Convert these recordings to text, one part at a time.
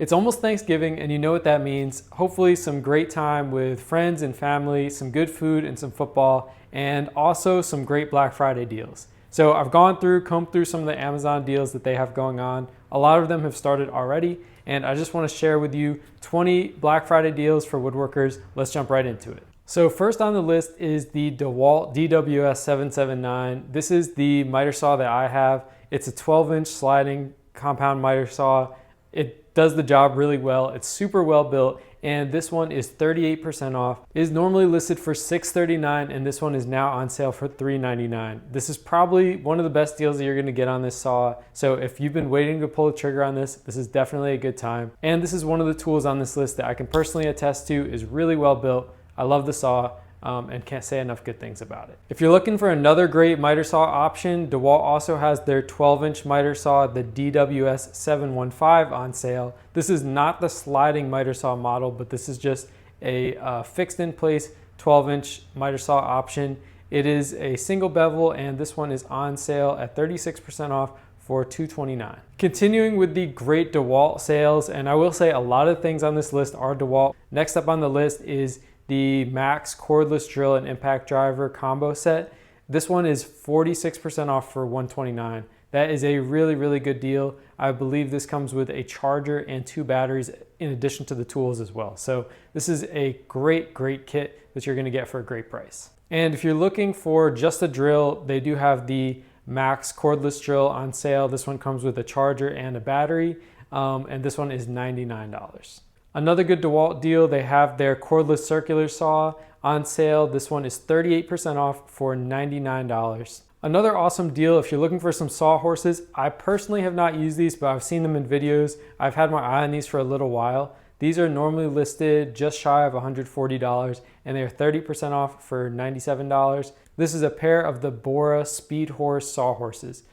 It's almost Thanksgiving, and you know what that means. Hopefully some great time with friends and family, some good food and some football, and also some great Black Friday deals. So I've combed through some of the Amazon deals that they have going on. A lot of them have started already, and I just want to share with you 20 Black Friday deals for woodworkers. Let's jump right into it. So first on the list is the DeWalt DWS 779. This is the miter saw that I have. It's a 12-inch sliding compound miter saw. It does the job really well. It's super well built, and this one is 38% off. It is normally listed for $639, and this one is now on sale for $399. This is probably one of the best deals that you're gonna get on this saw. So if you've been waiting to pull the trigger on this is definitely a good time. And this is one of the tools on this list that I can personally attest to is really well built. I love the saw. And can't say enough good things about it. If you're looking for another great miter saw option, DeWalt also has their 12-inch miter saw, the DWS 715 on sale. This is not the sliding miter saw model, but this is just a fixed in place 12-inch miter saw option. It is a single bevel, and this one is on sale at 36% off for $229. Continuing with the great DeWalt sales, and I will say a lot of things on this list are DeWalt. Next up on the list is the Max cordless drill and impact driver combo set. This one is 46% off for $129. That is a really, really good deal. I believe this comes with a charger and 2 batteries in addition to the tools as well. So this is a great, great kit that you're gonna get for a great price. And if you're looking for just a drill, they do have the Max cordless drill on sale. This one comes with a charger and a battery, and this one is $99. Another good DeWalt deal, they have their cordless circular saw on sale. This one is 38% off for $99. Another awesome deal if you're looking for some sawhorses. I personally have not used these, but I've seen them in videos. I've had my eye on these for a little while. These are normally listed just shy of $140, and they are 30% off for $97. This is a pair of the Bora Speed Horse sawhorses.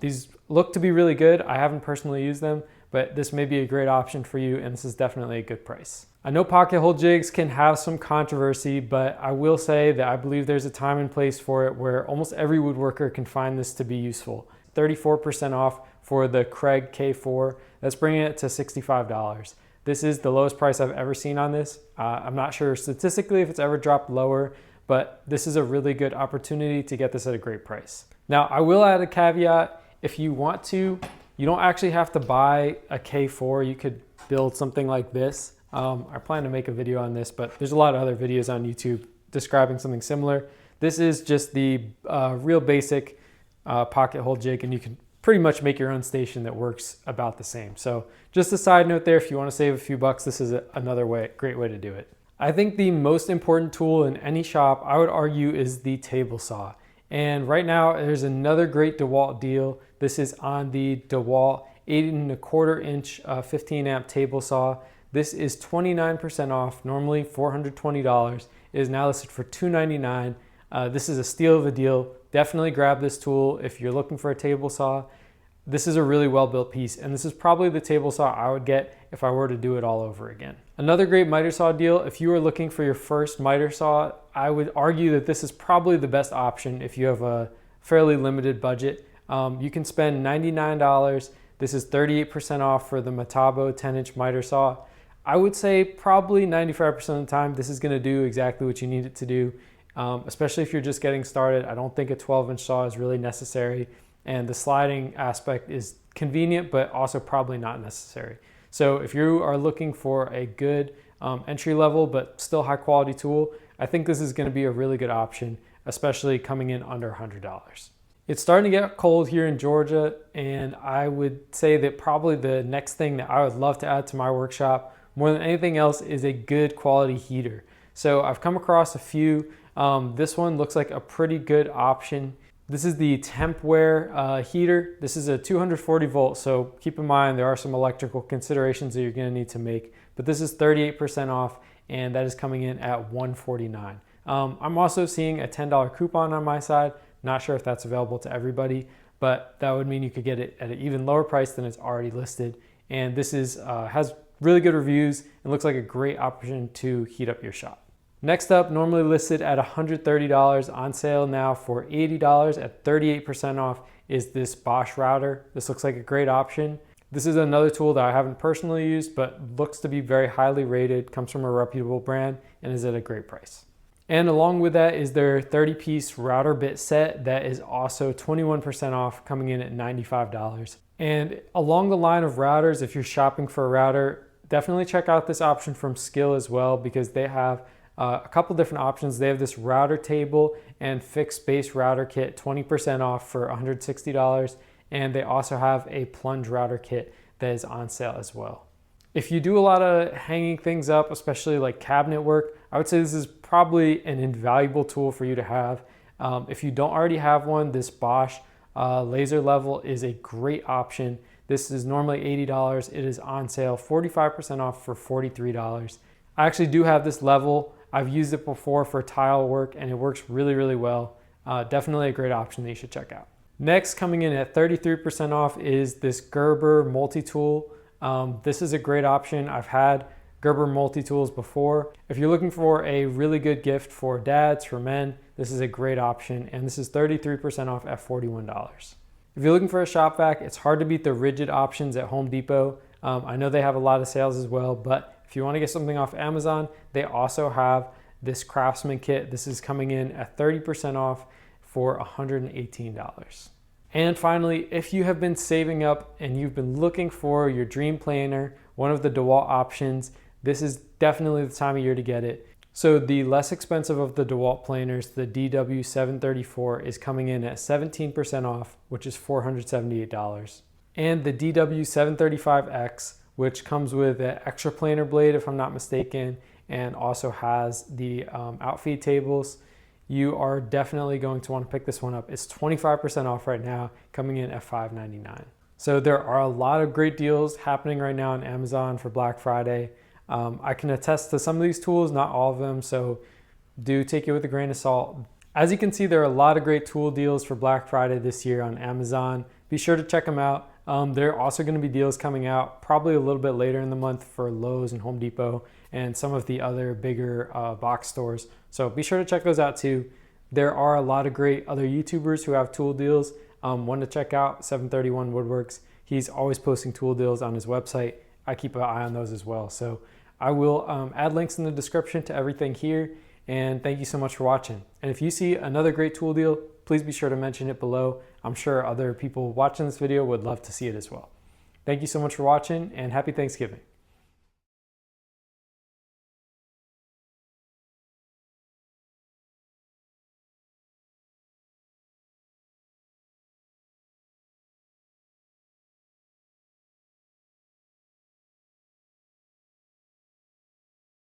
These look to be really good. I haven't personally used them, but this may be a great option for you, and this is definitely a good price. I know pocket hole jigs can have some controversy, but I will say that I believe there's a time and place for it where almost every woodworker can find this to be useful. 34% off for the Kreg K4. That's bringing it to $65. This is the lowest price I've ever seen on this. I'm not sure statistically if it's ever dropped lower, but this is a really good opportunity to get this at a great price. Now, I will add a caveat. If you want to, you don't actually have to buy a K4. You could build something like this. I plan to make a video on this, but there's a lot of other videos on YouTube describing something similar. This is just the real basic pocket hole jig, and you can pretty much make your own station that works about the same. So just a side note there, if you want to save a few bucks, this is another great way to do it. I think the most important tool in any shop, I would argue, is the table saw. And right now there's another great DeWalt deal. This is on the DeWalt 8¼ inch 15 amp table saw. This is 29% off, normally $420. It is now listed for $299. This is a steal of a deal. Definitely grab this tool if you're looking for a table saw. This is a really well-built piece, and this is probably the table saw I would get if I were to do it all over again. Another great miter saw deal, if you are looking for your first miter saw, I would argue that this is probably the best option if you have a fairly limited budget. You can spend $99. This is 38% off for the Metabo 10-inch miter saw. I would say probably 95% of the time this is gonna do exactly what you need it to do, especially if you're just getting started. I don't think a 12-inch saw is really necessary, and the sliding aspect is convenient, but also probably not necessary. So if you are looking for a good entry level, but still high quality tool, I think this is gonna be a really good option, especially coming in under $100. It's starting to get cold here in Georgia, and I would say that probably the next thing that I would love to add to my workshop more than anything else is a good quality heater. So I've come across a few. This one looks like a pretty good option. This is the Tempware heater. This is a 240 volt, so keep in mind there are some electrical considerations that you're gonna need to make, but this is 38% off, and that is coming in at $149. I'm also seeing a $10 coupon on my side. Not sure if that's available to everybody, but that would mean you could get it at an even lower price than it's already listed. And this is has really good reviews and looks like a great option to heat up your shop. Next up, normally listed at $130, on sale now for $80 at 38% off, is this Bosch router. This looks like a great option. This is another tool that I haven't personally used, but looks to be very highly rated, comes from a reputable brand, and is at a great price. And along with that is their 30-piece router bit set that is also 21% off, coming in at $95. And along the line of routers, if you're shopping for a router, definitely check out this option from Skill as well, because they have a couple different options. They have this router table and fixed base router kit, 20% off for $160. And they also have a plunge router kit that is on sale as well. If you do a lot of hanging things up, especially like cabinet work, I would say this is probably an invaluable tool for you to have. If you don't already have one, this Bosch laser level is a great option. This is normally $80. It is on sale, 45% off for $43. I actually do have this level. I've used it before for tile work and it works really, really well. Definitely a great option that you should check out. Next, coming in at 33% off is this Gerber multi-tool. This is a great option. I've had Gerber multi-tools before. If you're looking for a really good gift for dads, for men, this is a great option. And this is 33% off at $41. If you're looking for a shop vac, it's hard to beat the Ridgid options at Home Depot. I know they have a lot of sales as well, but if you want to get something off Amazon, they also have this Craftsman kit. This is coming in at 30% off for $118. And finally, if you have been saving up and you've been looking for your dream planer, one of the DeWalt options, this is definitely the time of year to get it. So the less expensive of the DeWalt planers, the DW734, is coming in at 17% off, which is $478. And the DW735X, which comes with an extra planer blade, if I'm not mistaken, and also has the outfeed tables, you are definitely going to want to pick this one up. It's 25% off right now, coming in at $599. So there are a lot of great deals happening right now on Amazon for Black Friday. I can attest to some of these tools, not all of them, so do take it with a grain of salt. As you can see, there are a lot of great tool deals for Black Friday this year on Amazon. Be sure to check them out. There are also going to be deals coming out probably a little bit later in the month for Lowe's and Home Depot and some of the other bigger box stores. So be sure to check those out too. There are a lot of great other YouTubers who have tool deals. One to check out, 731 Woodworks. He's always posting tool deals on his website. I keep an eye on those as well. So I will add links in the description to everything here. And thank you so much for watching. And if you see another great tool deal, please be sure to mention it below. I'm sure other people watching this video would love to see it as well. Thank you so much for watching and happy Thanksgiving.